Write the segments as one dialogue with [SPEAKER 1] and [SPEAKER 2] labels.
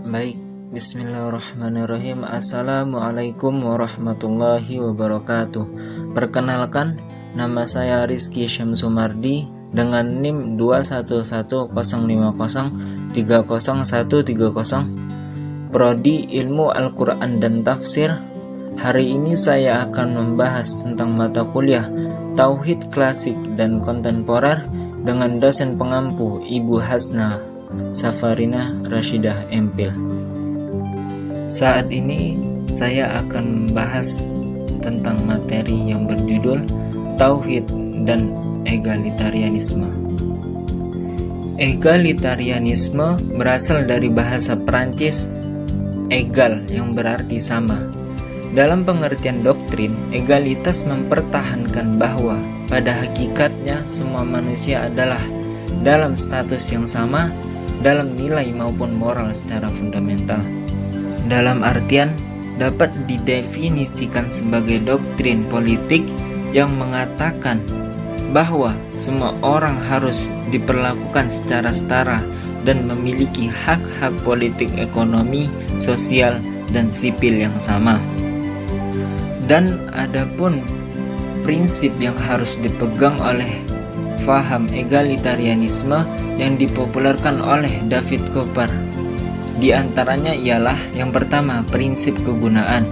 [SPEAKER 1] Baik, bismillahirrahmanirrahim. Assalamualaikum warahmatullahi wabarakatuh. Perkenalkan, nama saya Rizky Syamsumardi dengan NIM 21105030130, Prodi Ilmu Al-Quran dan Tafsir. Hari ini saya akan membahas tentang mata kuliah Tauhid Klasik dan Kontemporer dengan dosen pengampu Ibu Hasna Safarina Rashidah MPhil. Saat ini saya akan membahas tentang materi yang berjudul Tauhid dan Egalitarianisme. Egalitarianisme berasal dari bahasa Perancis égal yang berarti sama. Dalam pengertian doktrin, egalitas mempertahankan bahwa pada hakikatnya semua manusia adalah dalam status yang sama dalam nilai maupun moral secara fundamental. Dalam artian dapat didefinisikan sebagai doktrin politik yang mengatakan bahwa semua orang harus diperlakukan secara setara dan memiliki hak-hak politik, ekonomi, sosial, dan sipil yang sama. Dan adapun prinsip yang harus dipegang oleh faham egalitarianisme yang dipopulerkan oleh David Cooper. Di antaranya ialah yang pertama, prinsip kegunaan.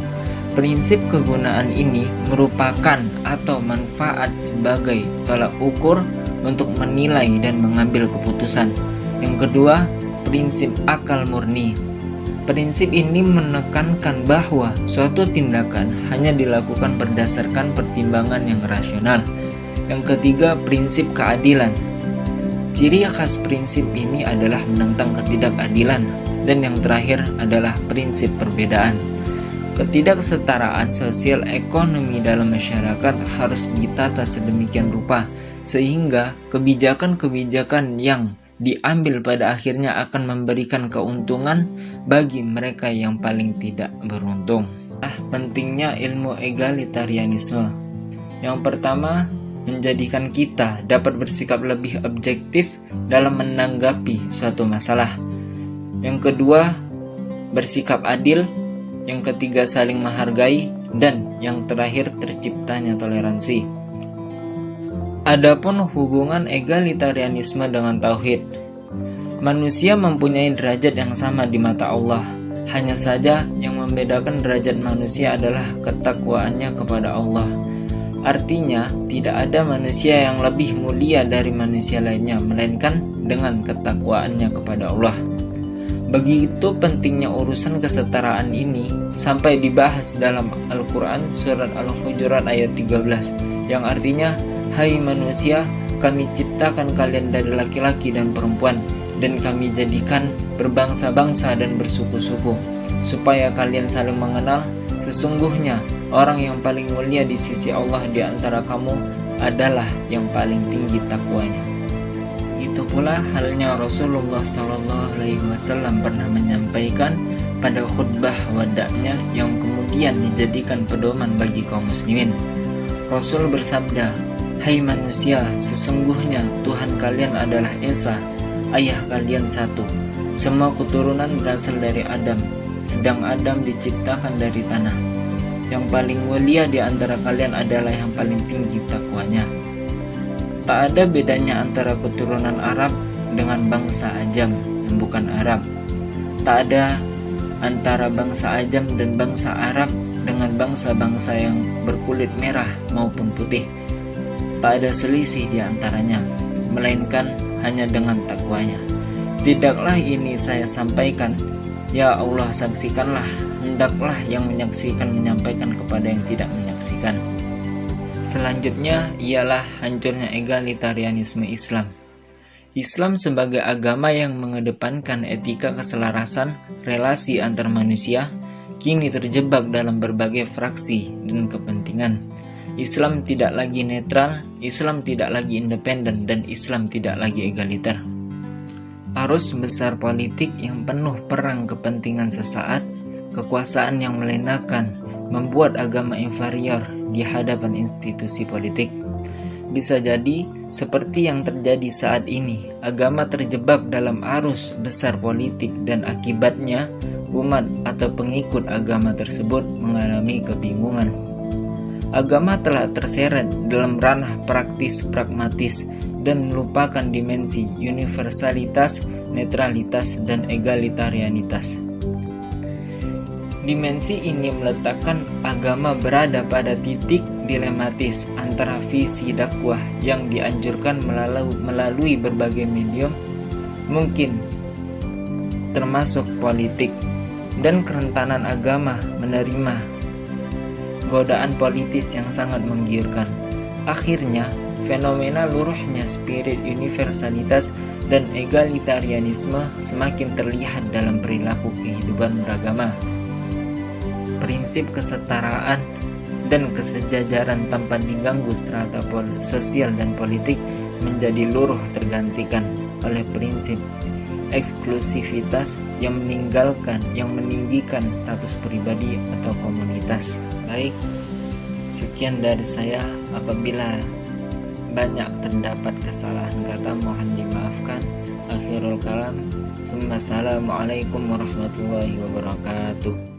[SPEAKER 1] Prinsip kegunaan ini merupakan atau manfaat sebagai tolak ukur untuk menilai dan mengambil keputusan. Yang kedua, prinsip akal murni. Prinsip ini menekankan bahwa suatu tindakan hanya dilakukan berdasarkan pertimbangan yang rasional. Yang ketiga, prinsip keadilan. Ciri khas prinsip ini adalah menentang ketidakadilan. Dan yang terakhir adalah prinsip perbedaan. Ketidaksetaraan sosial ekonomi dalam masyarakat harus ditata sedemikian rupa sehingga kebijakan-kebijakan yang diambil pada akhirnya akan memberikan keuntungan bagi mereka yang paling tidak beruntung. Pentingnya ilmu egalitarianisme. Yang pertama, menjadikan kita dapat bersikap lebih objektif dalam menanggapi suatu masalah. Yang kedua, bersikap adil. Yang ketiga, saling menghargai. Dan yang terakhir, terciptanya toleransi. Adapun hubungan egalitarianisme dengan tauhid. Manusia mempunyai derajat yang sama di mata Allah. Hanya saja yang membedakan derajat manusia adalah ketakwaannya kepada Allah. Artinya, tidak ada manusia yang lebih mulia dari manusia lainnya, melainkan dengan ketakwaannya kepada Allah. Begitu pentingnya urusan kesetaraan ini sampai dibahas dalam Al-Quran surat Al-Hujurat ayat 13, yang artinya, hai manusia, kami ciptakan kalian dari laki-laki dan perempuan, dan kami jadikan berbangsa-bangsa dan bersuku-suku, supaya kalian saling mengenal. Sesungguhnya orang yang paling mulia di sisi Allah di antara kamu adalah yang paling tinggi takwanya. Itu pula halnya Rasulullah SAW pernah menyampaikan pada khutbah wada'nya yang kemudian dijadikan pedoman bagi kaum muslimin. Rasul bersabda, hai manusia, sesungguhnya Tuhan kalian adalah Esa, ayah kalian satu. Semua keturunan berasal dari Adam, sedang Adam diciptakan dari tanah. Yang paling mulia di antara kalian adalah yang paling tinggi takwanya. Tak ada bedanya antara keturunan Arab dengan bangsa Ajam yang bukan Arab. Tak ada antara bangsa Ajam dan bangsa Arab dengan bangsa-bangsa yang berkulit merah maupun putih. Tak ada selisih di antaranya, melainkan hanya dengan takwanya. Tidaklah ini saya sampaikan, ya Allah saksikanlah, hendaklah yang menyaksikan menyampaikan kepada yang tidak menyaksikan. Selanjutnya ialah hancurnya egalitarianisme Islam. Islam sebagai agama yang mengedepankan etika keselarasan relasi antar manusia, kini terjebak dalam berbagai fraksi dan kepentingan. Islam tidak lagi netral, Islam tidak lagi independen, dan Islam tidak lagi egaliter. Arus besar politik yang penuh perang kepentingan sesaat, kekuasaan yang melenakan, membuat agama inferior di hadapan institusi politik. Bisa jadi seperti yang terjadi saat ini, agama terjebak dalam arus besar politik dan akibatnya umat atau pengikut agama tersebut mengalami kebingungan. Agama telah terseret dalam ranah praktis pragmatis dan melupakan dimensi universalitas, netralitas, dan egalitarianitas. Dimensi ini meletakkan agama berada pada titik dilematis antara visi dakwah yang dianjurkan melalui berbagai medium, mungkin termasuk politik, dan kerentanan agama menerima godaan politis yang sangat menggiurkan. Akhirnya, fenomena luruhnya spirit universalitas dan egalitarianisme semakin terlihat dalam perilaku kehidupan beragama. Prinsip kesetaraan dan kesejajaran tanpa diganggu strata sosial dan politik menjadi luruh tergantikan oleh prinsip eksklusivitas yang meninggikan status pribadi atau komunitas. Baik, sekian dari saya. Apabila banyak terdapat kesalahan kata, mohon dimaafkan. Akhirul kalam. Assalamualaikum warahmatullahi wabarakatuh.